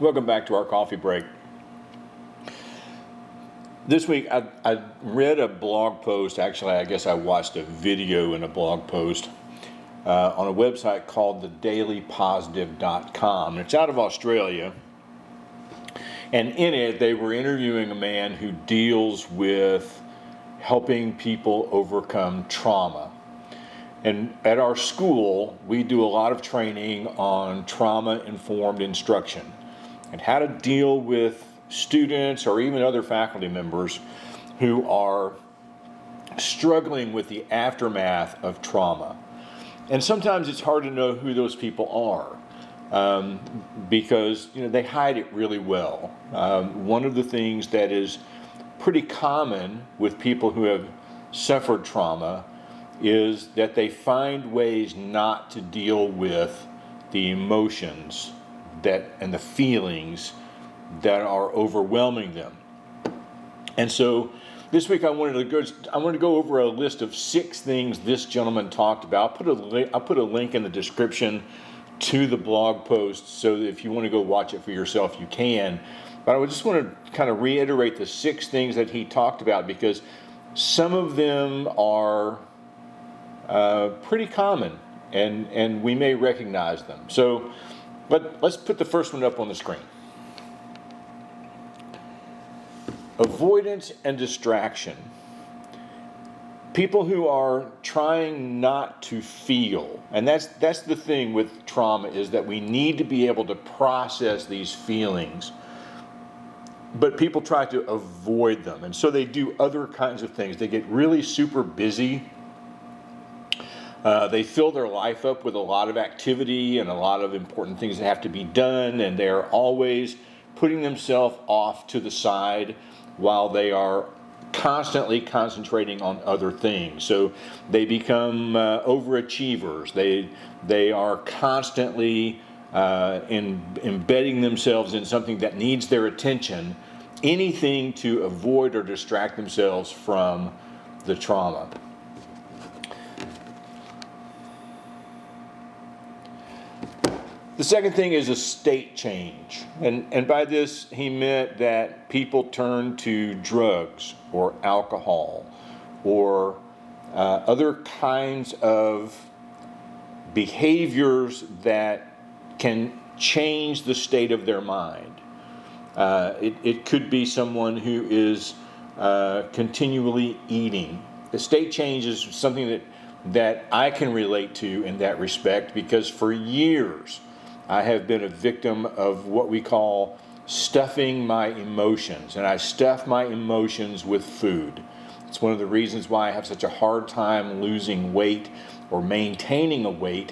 Welcome back to our coffee break. This week I read a blog post, actually I guess I watched a video in a blog post on a website called thedailypositive.com. It's out of Australia, and in it they were interviewing a man who deals with helping people overcome trauma. And at our school, we do a lot of training on trauma-informed instruction and how to deal with students or even other faculty members who are struggling with the aftermath of trauma. And sometimes it's hard to know who those people are because they hide it really well. One of the things that is pretty common with people who have suffered trauma is that they find ways not to deal with the emotions and the feelings that are overwhelming them. And so this week I wanted to go over a list of 6 things this gentleman talked about. I'll put a link in the description to the blog post so that if you want to go watch it for yourself, you can. But I just want to kind of reiterate the 6 things that he talked about because some of them are pretty common and we may recognize them. But let's put the first one up on the screen. Avoidance and distraction. People who are trying not to feel, and that's the thing with trauma, is that we need to be able to process these feelings, but people try to avoid them, and so they do other kinds of things. They get really super busy. They fill their life up with a lot of activity and a lot of important things that have to be done, and they're always putting themselves off to the side while they are constantly concentrating on other things. So they become overachievers. They are constantly embedding themselves in something that needs their attention, anything to avoid or distract themselves from the trauma. The second thing is a state change. And by this, he meant that people turn to drugs or alcohol or other kinds of behaviors that can change the state of their mind. It could be someone who is continually eating. The state change is something that I can relate to in that respect because for years, I have been a victim of what we call stuffing my emotions, and I stuff my emotions with food. It's one of the reasons why I have such a hard time losing weight or maintaining a weight,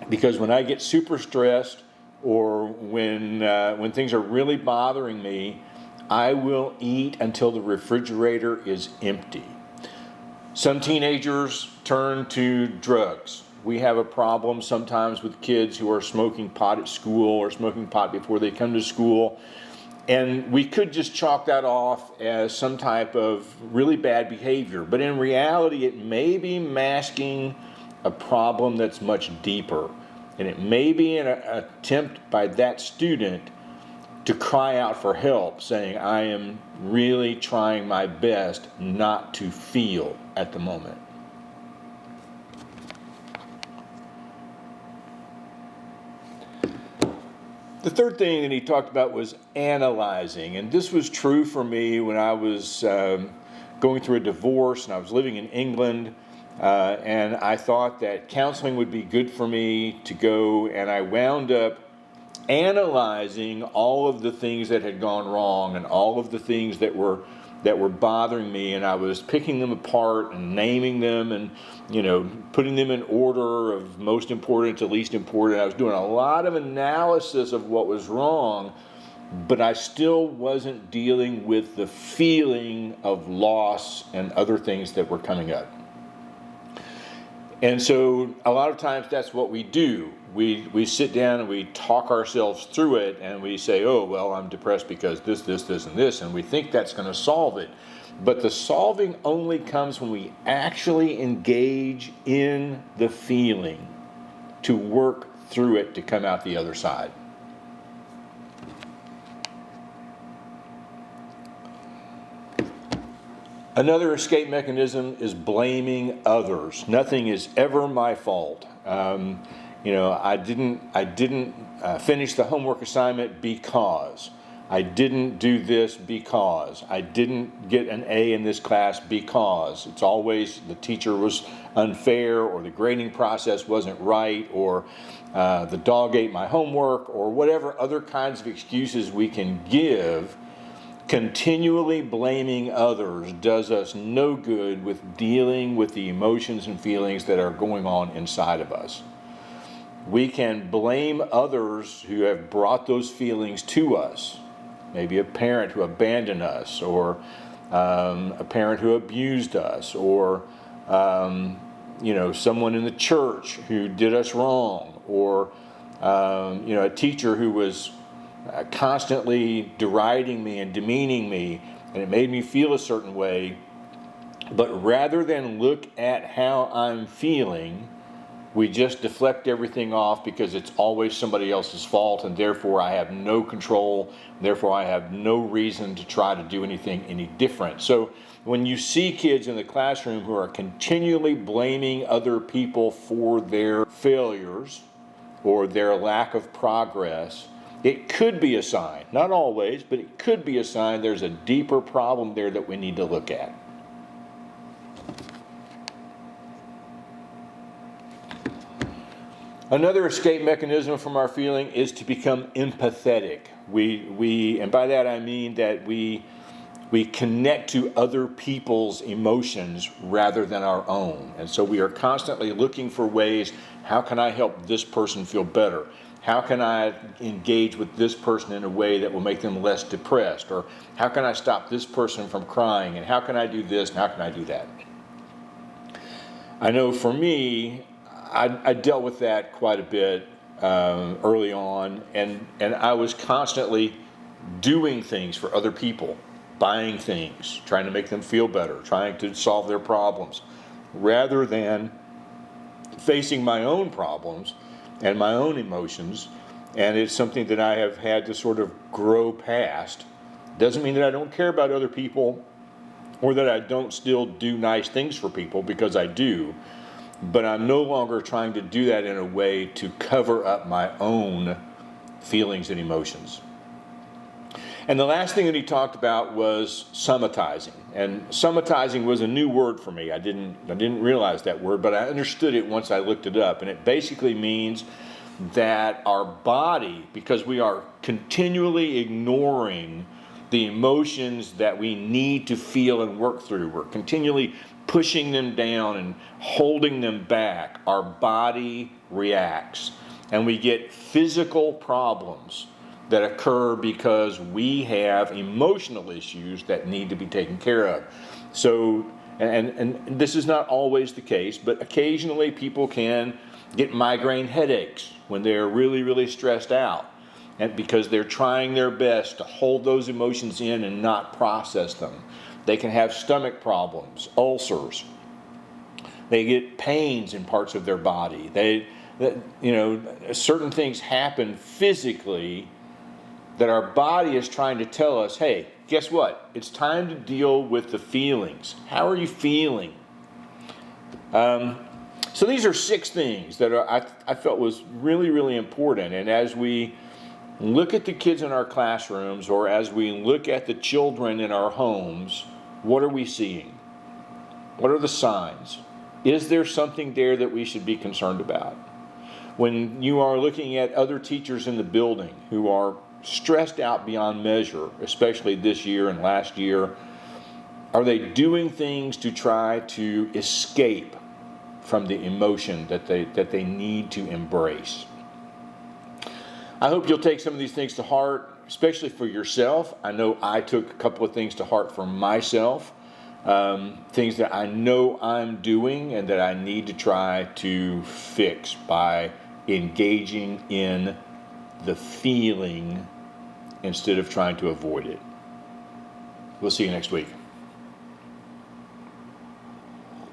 because when I get super stressed or when things are really bothering me, I will eat until the refrigerator is empty. Some teenagers turn to drugs. We have a problem sometimes with kids who are smoking pot at school or smoking pot before they come to school. And we could just chalk that off as some type of really bad behavior. But in reality, it may be masking a problem that's much deeper. And it may be an attempt by that student to cry out for help, saying, I am really trying my best not to feel at the moment. The third thing that he talked about was analyzing, and this was true for me when I was going through a divorce and I was living in England, and I thought that counseling would be good for me to go, and I wound up analyzing all of the things that had gone wrong and all of the things that were bothering me, and I was picking them apart and naming them and putting them in order of most important to least important. I was doing a lot of analysis of what was wrong, but I still wasn't dealing with the feeling of loss and other things that were coming up. And so a lot of times that's what we do. We sit down and we talk ourselves through it and we say, oh, well, I'm depressed because this, and this, and we think that's going to solve it. But the solving only comes when we actually engage in the feeling to work through it to come out the other side. Another escape mechanism is blaming others. Nothing is ever my fault. I didn't finish the homework assignment because. I didn't do this because. I didn't get an A in this class because. It's always the teacher was unfair, or the grading process wasn't right, or the dog ate my homework, or whatever other kinds of excuses we can give. Continually blaming others does us no good with dealing with the emotions and feelings that are going on inside of us. We can blame others who have brought those feelings to us. Maybe a parent who abandoned us, or a parent who abused us, or someone in the church who did us wrong, or a teacher who was constantly deriding me and demeaning me, and it made me feel a certain way. But rather than look at how I'm feeling, we just deflect everything off because it's always somebody else's fault, and therefore I have no control, therefore I have no reason to try to do anything any different. So when you see kids in the classroom who are continually blaming other people for their failures or their lack of progress, it could be a sign, not always, but it could be a sign there's a deeper problem there that we need to look at. Another escape mechanism from our feeling is to become empathetic. And by that I mean that we connect to other people's emotions rather than our own. And so we are constantly looking for ways, how can I help this person feel better? How can I engage with this person in a way that will make them less depressed? Or how can I stop this person from crying? And how can I do this and how can I do that? I know for me, I dealt with that quite a bit early on, and I was constantly doing things for other people, buying things, trying to make them feel better, trying to solve their problems, rather than facing my own problems and my own emotions. And it's something that I have had to sort of grow past. Doesn't mean that I don't care about other people or that I don't still do nice things for people, because I do. But I'm no longer trying to do that in a way to cover up my own feelings and emotions. And the last thing that he talked about was summatizing. And summatizing was a new word for me. I didn't realize that word, but I understood it once I looked it up. And it basically means that our body, because we are continually ignoring the emotions that we need to feel and work through, we're continually pushing them down and holding them back, our body reacts. And we get physical problems that occur because we have emotional issues that need to be taken care of. So, and this is not always the case, but occasionally people can get migraine headaches when they're really, really stressed out, and because they're trying their best to hold those emotions in and not process them. They can have stomach problems, ulcers. They get pains in parts of their body. Certain things happen physically that our body is trying to tell us, hey, guess what? It's time to deal with the feelings. How are you feeling? So these are 6 things that I felt was really, really important. And as we look at the kids in our classrooms, or as we look at the children in our homes, what are we seeing? What are the signs? Is there something there that we should be concerned about? When you are looking at other teachers in the building who are stressed out beyond measure, especially this year and last year, are they doing things to try to escape from the emotion that they need to embrace? I hope you'll take some of these things to heart, especially for yourself. I know I took a couple of things to heart for myself, things that I know I'm doing and that I need to try to fix by engaging in the feeling instead of trying to avoid it. We'll see you next week.